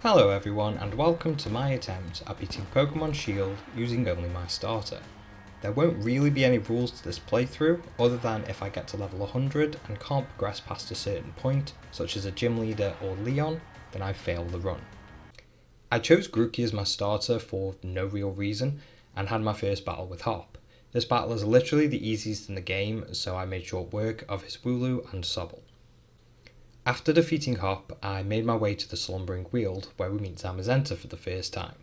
Hello everyone and welcome to my attempt at beating Pokemon Shield using only my starter. There won't really be any rules to this playthrough other than if I get to level 100 and can't progress past a certain point, such as a gym leader or Leon, then I fail the run. I chose Grookey as my starter for no real reason and had my first battle with Hop. This battle is literally the easiest in the game, so I made short work of his Wooloo and Sobble. After defeating Hop, I made my way to the Slumbering Weald, where we meet Zamazenta for the first time.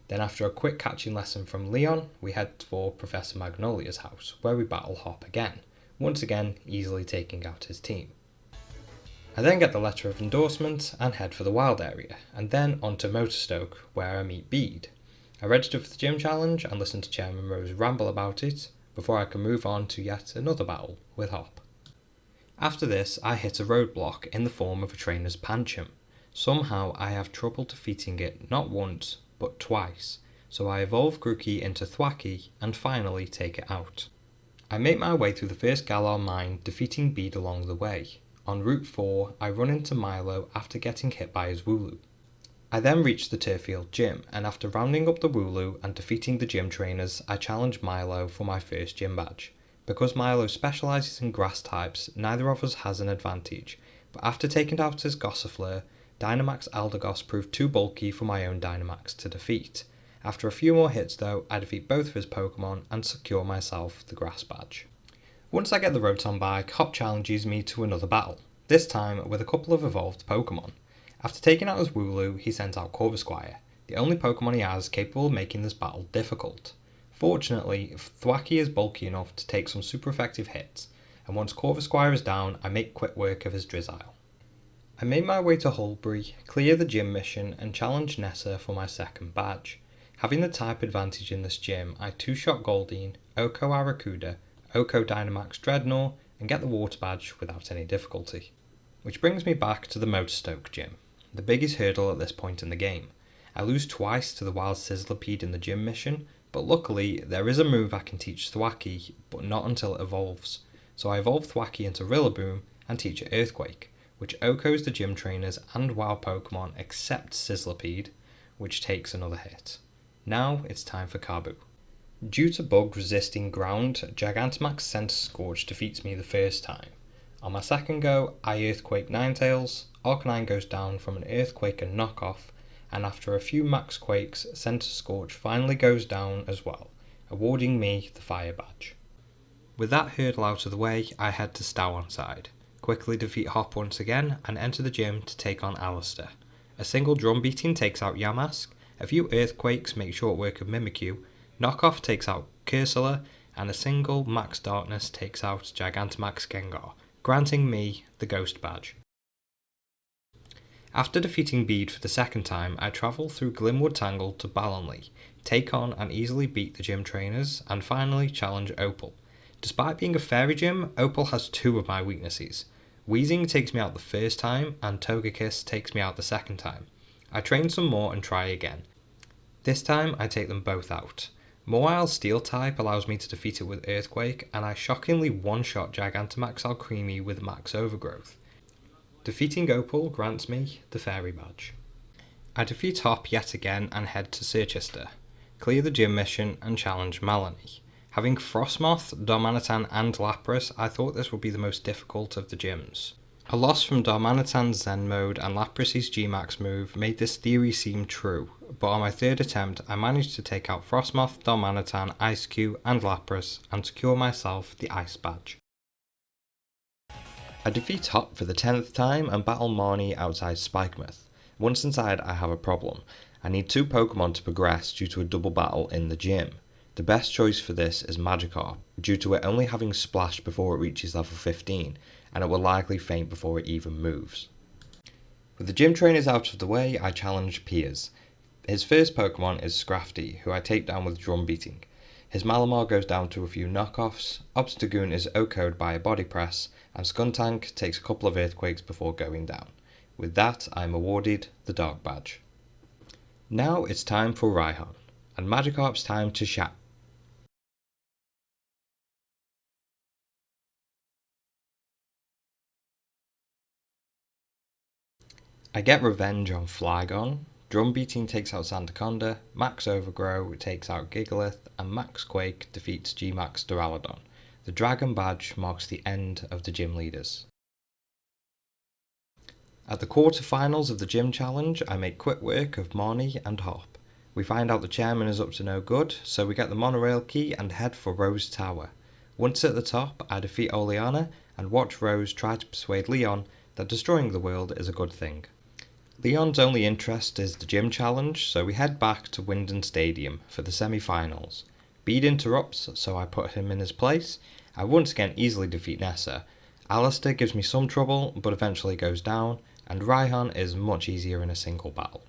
Then after a quick catching lesson from Leon, we head for Professor Magnolia's house, where we battle Hop again, once again easily taking out his team. I then get the letter of endorsement and head for the wild area, and then on to Motorstoke, where I meet Bede. I registered for the gym challenge and listened to Chairman Rose ramble about it, before I can move on to yet another battle with Hop. After this, I hit a roadblock in the form of a trainer's Pancham. Somehow I have trouble defeating it not once, but twice, so I evolve Grookey into Thwackey and finally take it out. I make my way through the first Galar mine, defeating Bede along the way. On Route 4, I run into Milo after getting hit by his Wooloo. I then reach the Turffield gym, and after rounding up the Wooloo and defeating the gym trainers, I challenge Milo for my first gym badge. Because Milo specialises in grass types, neither of us has an advantage, but after taking out his Gossifleur, Dynamax Eldegoss proved too bulky for my own Dynamax to defeat. After a few more hits though, I defeat both of his Pokemon and secure myself the grass badge. Once I get the Rotom bike, Hop challenges me to another battle, this time with a couple of evolved Pokemon. After taking out his Wooloo, he sent out Corvisquire, the only Pokemon he has capable of making this battle difficult. Fortunately, Thwackey is bulky enough to take some super effective hits, and once Corvisquire is down, I make quick work of his Drizzile. I made my way to Hulbury, clear the gym mission, and challenge Nessa for my second badge. Having the type advantage in this gym, I two-shot Goldeen, Oko Arrokuda, Oko Dynamax Dreadnought, and get the water badge without any difficulty. Which brings me back to the Motorstoke gym, the biggest hurdle at this point in the game. I lose twice to the wild Sizzlipede in the gym mission, but luckily there is a move I can teach Thwackey, but not until it evolves. So I evolve Thwackey into Rillaboom and teach it Earthquake, which OHKOs the gym trainers and wild Pokemon except Sizzlipede, which takes another hit. Now it's time for Kabu. Due to bug resisting ground, Gigantamax Centiskorch defeats me the first time. On my second go, I Earthquake Ninetales, Arcanine goes down from an Earthquake and knockoff, and after a few max quakes, Centiskorch finally goes down as well, awarding me the fire badge. With that hurdle out of the way, I head to Stowonside, quickly defeat Hop once again, and enter the gym to take on Alistair. A single drum beating takes out Yamask, a few earthquakes make short work of Mimikyu, knockoff takes out Cursula, and a single max darkness takes out Gigantamax Gengar, granting me the ghost badge. After defeating Bede for the second time, I travel through Glimwood Tangle to Ballonlea, take on and easily beat the gym trainers, and finally challenge Opal. Despite being a fairy gym, Opal has two of my weaknesses. Weezing takes me out the first time, and Togekiss takes me out the second time. I train some more and try again. This time I take them both out. Mawile Steel type allows me to defeat it with Earthquake, and I shockingly one-shot Gigantamax Alcremie with Max Overgrowth. Defeating Opal grants me the Fairy Badge. I defeat Hop yet again and head to Circhester, clear the gym mission and challenge Maloney. Having Frostmoth, Darmanitan and Lapras, I thought this would be the most difficult of the gyms. A loss from Darmanitan's Zen mode and Lapras' G-Max move made this theory seem true, but on my third attempt I managed to take out Frostmoth, Darmanitan, Ice-Q and Lapras and secure myself the Ice Badge. I defeat Hop for the 10th time and battle Marnie outside Spikemuth. Once inside I have a problem. I need two Pokemon to progress due to a double battle in the gym. The best choice for this is Magikarp, due to it only having Splash before it reaches level 15, and it will likely faint before it even moves. With the gym trainers out of the way, I challenge Piers. His first Pokemon is Scrafty, who I take down with Drum Beating. His Malamar goes down to a few knockoffs, Obstagoon is OHKO'd by a Body Press, and Skuntank takes a couple of Earthquakes before going down. With that, I am awarded the Dark Badge. Now it's time for Raihan, and Magikarp's time to shout. I get revenge on Flygon, Drum Beating takes out Sandaconda, Max Overgrow takes out Gigalith, and Max Quake defeats G-Max Duraludon. The Dragon Badge marks the end of the gym leaders. At the quarterfinals of the gym challenge, I make quick work of Marnie and Hop. We find out the chairman is up to no good, so we get the monorail key and head for Rose Tower. Once at the top, I defeat Oleana and watch Rose try to persuade Leon that destroying the world is a good thing. Leon's only interest is the gym challenge, so we head back to Wyndon Stadium for the semi-finals. Bede interrupts, so I put him in his place. I once again easily defeat Nessa. Alistair gives me some trouble, but eventually goes down, and Raihan is much easier in a single battle.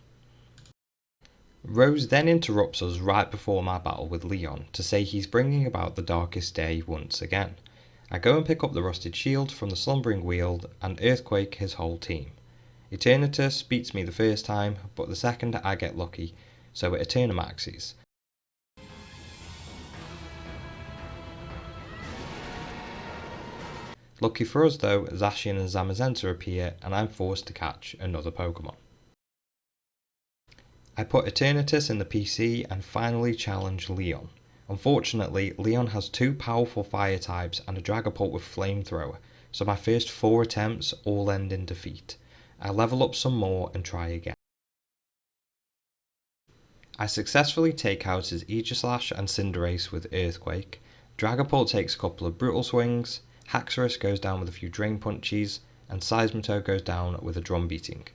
Rose then interrupts us right before my battle with Leon to say he's bringing about the darkest day once again. I go and pick up the rusted shield from the slumbering Weald and earthquake his whole team. Eternatus beats me the first time, but the second I get lucky, so it Eternamaxes. Lucky for us though, Zacian and Zamazenta appear and I'm forced to catch another Pokemon. I put Eternatus in the PC and finally challenge Leon. Unfortunately, Leon has two powerful fire types and a Dragapult with Flamethrower, so my first 4 attempts all end in defeat. I level up some more and try again. I successfully take out his Aegislash and Cinderace with Earthquake. Dragapult takes a couple of Brutal Swings, Haxorus goes down with a few Drain Punches, and Seismitoad goes down with a Drum Beating.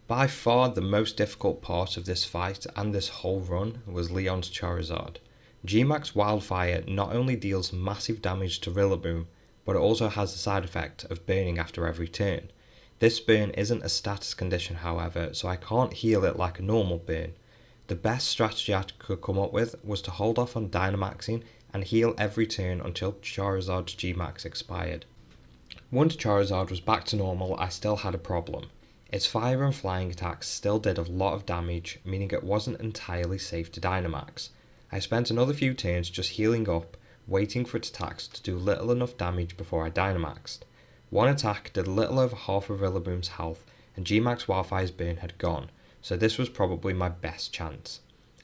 By far the most difficult part of this fight and this whole run was Leon's Charizard. G-Max Wildfire not only deals massive damage to Rillaboom, but it also has the side effect of burning after every turn. This burn isn't a status condition however, so I can't heal it like a normal burn. The best strategy I could come up with was to hold off on Dynamaxing and heal every turn until Charizard's G-Max expired. Once Charizard was back to normal, I still had a problem. Its fire and flying attacks still did a lot of damage, meaning it wasn't entirely safe to Dynamax. I spent another few turns just healing up, waiting for its attacks to do little enough damage before I Dynamaxed. One attack did a little over half of Rillaboom's health, and G-Max Wildfire's burn had gone, so this was probably my best chance.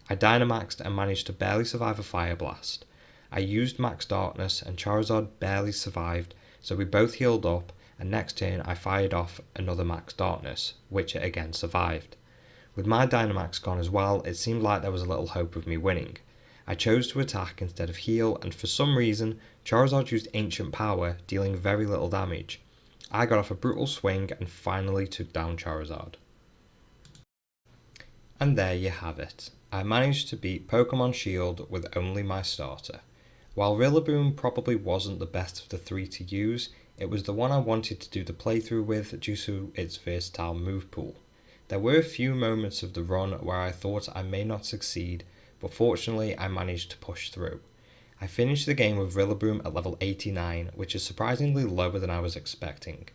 I Dynamaxed and managed to barely survive a Fire Blast. I used Max Darkness and Charizard barely survived, so we both healed up, and next turn I fired off another Max Darkness, which it again survived. With my Dynamax gone as well, it seemed like there was a little hope of me winning. I chose to attack instead of heal, and for some reason, Charizard used Ancient Power, dealing very little damage. I got off a brutal swing and finally took down Charizard. And there you have it. I managed to beat Pokemon Shield with only my starter. While Rillaboom probably wasn't the best of the 3 to use, it was the one I wanted to do the playthrough with due to its versatile move pool. There were a few moments of the run where I thought I may not succeed, but fortunately I managed to push through. I finished the game with Rillaboom at level 89, which is surprisingly lower than I was expecting.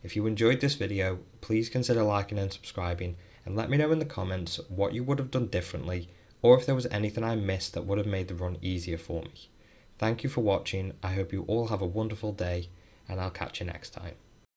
If you enjoyed this video, please consider liking and subscribing, and let me know in the comments what you would have done differently, or if there was anything I missed that would have made the run easier for me. Thank you for watching, I hope you all have a wonderful day, and I'll catch you next time.